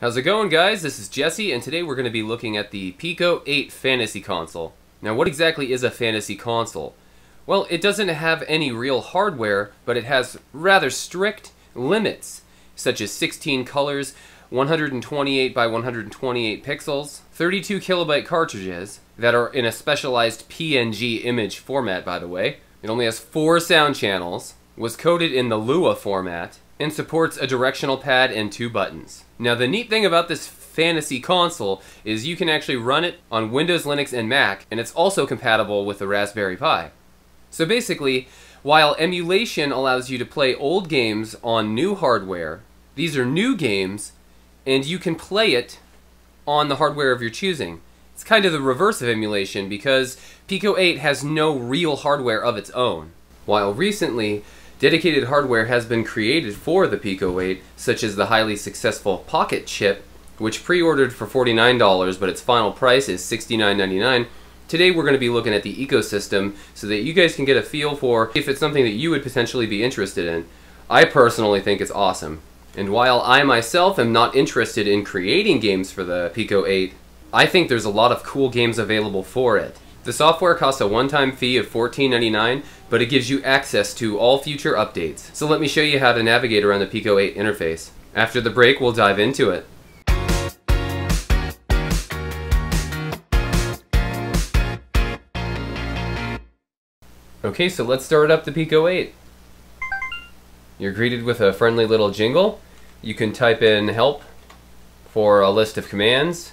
How's it going, guys? This is Jesse, and today we're going to be looking at the Pico 8 Fantasy Console. Now, what exactly is a fantasy console? Well, it doesn't have any real hardware, but it has rather strict limits, such as 16 colors, 128 by 128 pixels, 32 kilobyte cartridges that are in a specialized PNG image format, by the way. It only has 4 sound channels, was coded in the Lua format, and supports a directional pad and 2 buttons. Now, the neat thing about this fantasy console is you can actually run it on Windows, Linux, and Mac, and it's also compatible with the Raspberry Pi. So basically, while emulation allows you to play old games on new hardware, these are new games, and you can play it on the hardware of your choosing. It's kind of the reverse of emulation because Pico 8 has no real hardware of its own. While recently, dedicated hardware has been created for the Pico 8, such as the highly successful Pocket chip, which pre-ordered for $49, but its final price is $69.99. Today we're going to be looking at the ecosystem so that you guys can get a feel for if it's something that you would potentially be interested in. I personally think it's awesome. And while I myself am not interested in creating games for the Pico 8, I think there's a lot of cool games available for it. The software costs a one-time fee of $14.99, but it gives you access to all future updates. So let me show you how to navigate around the Pico 8 interface. After the break, we'll dive into it. Okay, so let's start up the Pico 8. You're greeted with a friendly little jingle. You can type in help for a list of commands.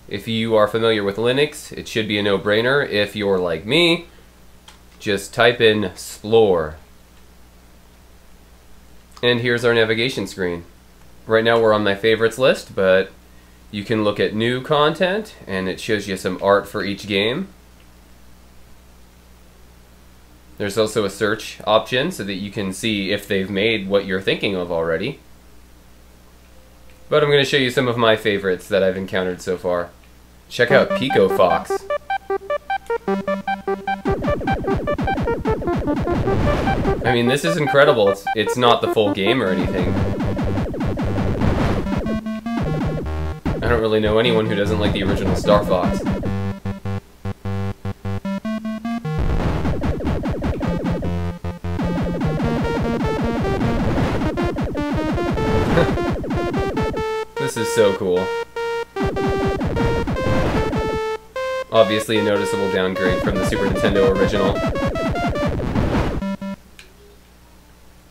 If you are familiar with Linux, it should be a no-brainer. If you're like me, just type in explore. And here's our navigation screen. Right now we're on my favorites list, but you can look at new content, and it shows you some art for each game. There's also a search option so that you can see if they've made what you're thinking of already. But I'm going to show you some of my favorites that I've encountered so far. Check out Pico Fox. I mean, this is incredible. It's not the full game or anything. I don't really know anyone who doesn't like the original Star Fox. This is so cool. Obviously a noticeable downgrade from the Super Nintendo original.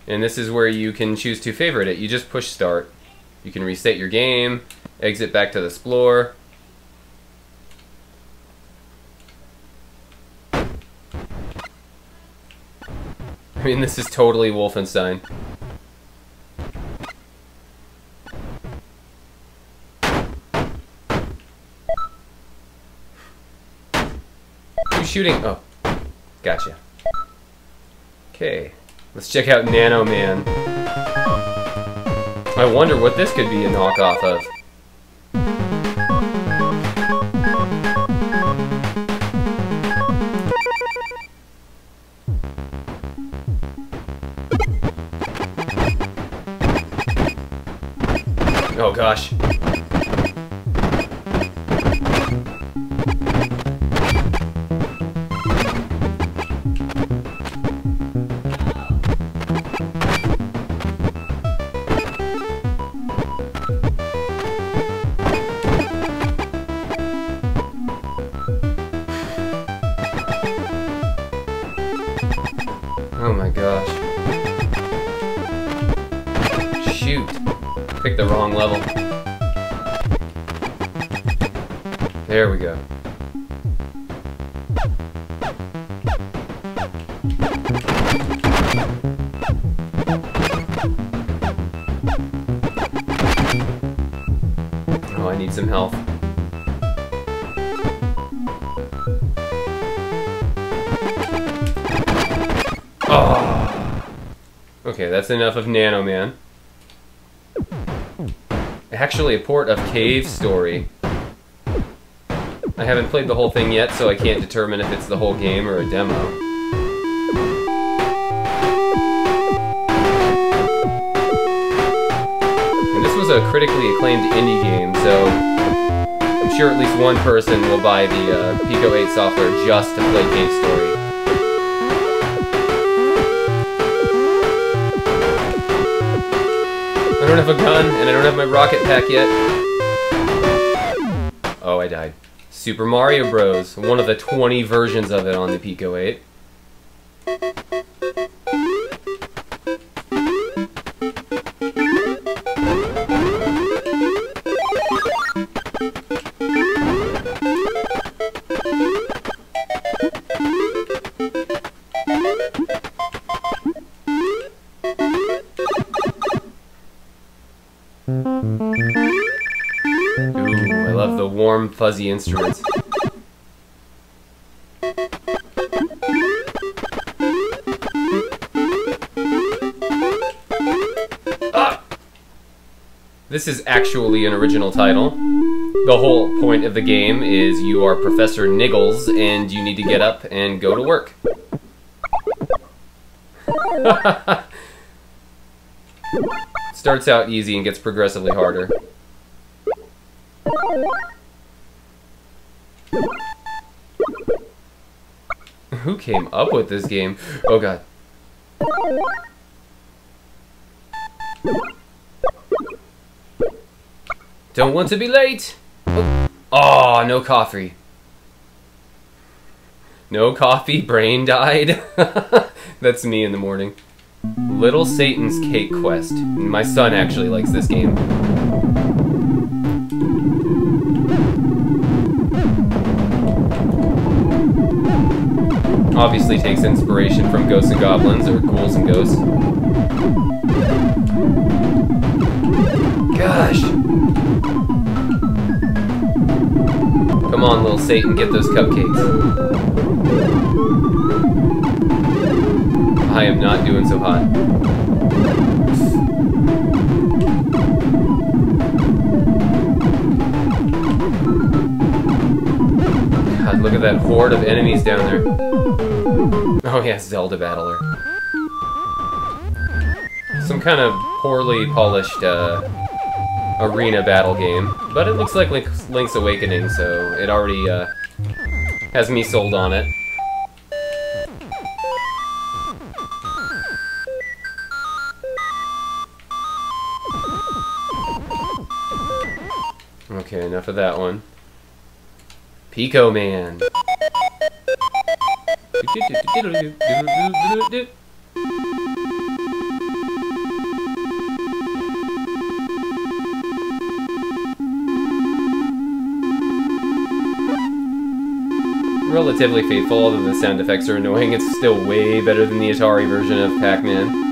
And this is where you can choose to favorite it. You just push start. You can reset your game, exit back to the Explorer. I mean, this is totally Wolfenstein. Shooting. Oh, gotcha. Okay, let's check out Nano Man. I wonder what this could be a knockoff of. Oh gosh. Oh my gosh. Shoot. Picked the wrong level. There we go. Oh, I need some health. Oh. Okay, that's enough of Nano Man. Actually, a port of Cave Story. I haven't played the whole thing yet, so I can't determine if it's the whole game or a demo. And this was was a critically acclaimed indie game, so I'm sure at least one person will buy the Pico 8 software just to play Cave Story. I don't have a gun, and I don't have my rocket pack yet. Oh, I died. Super Mario Bros. One of the 20 versions of it on the Pico 8. Ooh, I love the warm, fuzzy instruments. Ah! This is actually an original title. The whole point of the game is you are Professor Niggles and you need to get up and go to work. Starts out easy and gets progressively harder. Who came up with this game? Oh god. Don't want to be late! Oh, no coffee. No coffee, brain died. That's me in the morning. Little Satan's Cake Quest. My son actually likes this game. Obviously takes inspiration from Ghosts and Goblins, or Ghouls and Ghosts. Gosh! Come on, little Satan, get those cupcakes. I am not doing so hot. God, look at that horde of enemies down there. Oh yes, Tilde Battler. Some kind of poorly polished arena battle game, but it looks like Link's Awakening, so it already has me sold on it. Okay, enough of that one. Pico Man. Relatively faithful, although the sound effects are annoying. It's still way better than the Atari version of PacMan.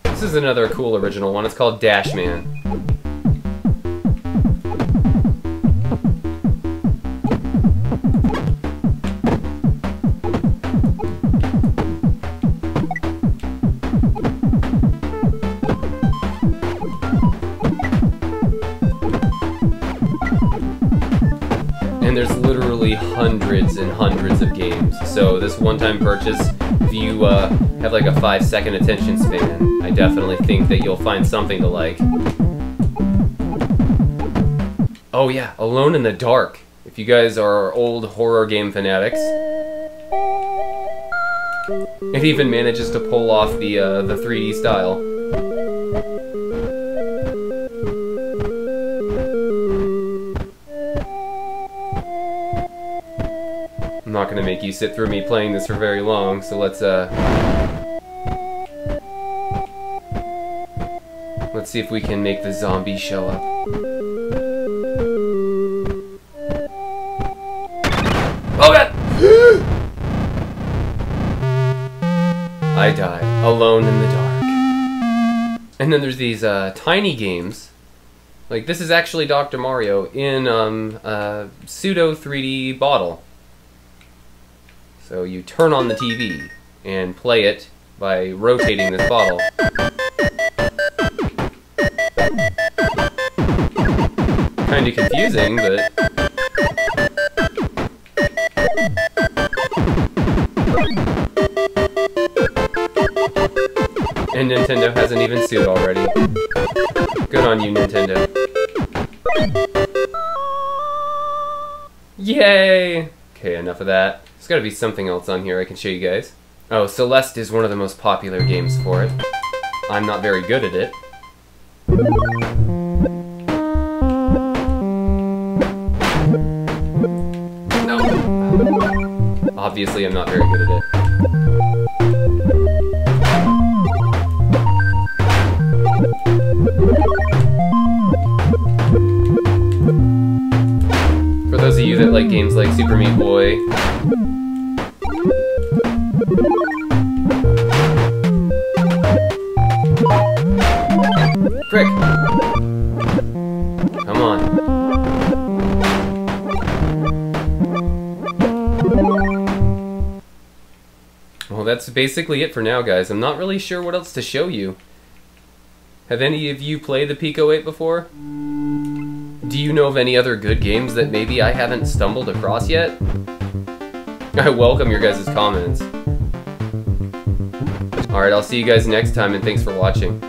This is another cool original one. It's called Dash Man. And there's literally hundreds and hundreds of games. So this one-time purchase, if you have like a 5-second attention span, I definitely think that you'll find something to like. Oh yeah, Alone in the Dark. If you guys are old horror game fanatics. It even manages to pull off the 3D style. I'm not gonna make you sit through me playing this for very long, so let's see if we can make the zombies show up. Oh god! I died, alone in the dark. And then there's these tiny games. Like, this is actually Dr. Mario in a pseudo 3D bottle. So you turn on the TV and play it by rotating this bottle. Kinda confusing, but... And Nintendo hasn't even sued already. Good on you, Nintendo. Yay! Okay, enough of that. There's gotta be something else on here I can show you guys. Oh, Celeste is one of the most popular games for it. I'm not very good at it. No. Obviously, I'm not very good at it. For those of you that like games like Super Meat Boy, frick! Come on. Well, that's basically it for now, guys. I'm not really sure what else to show you. Have any of you played the Pico 8 before? Do you know of any other good games that maybe I haven't stumbled across yet? I welcome your guys' comments. Alright, I'll see you guys next time, and thanks for watching.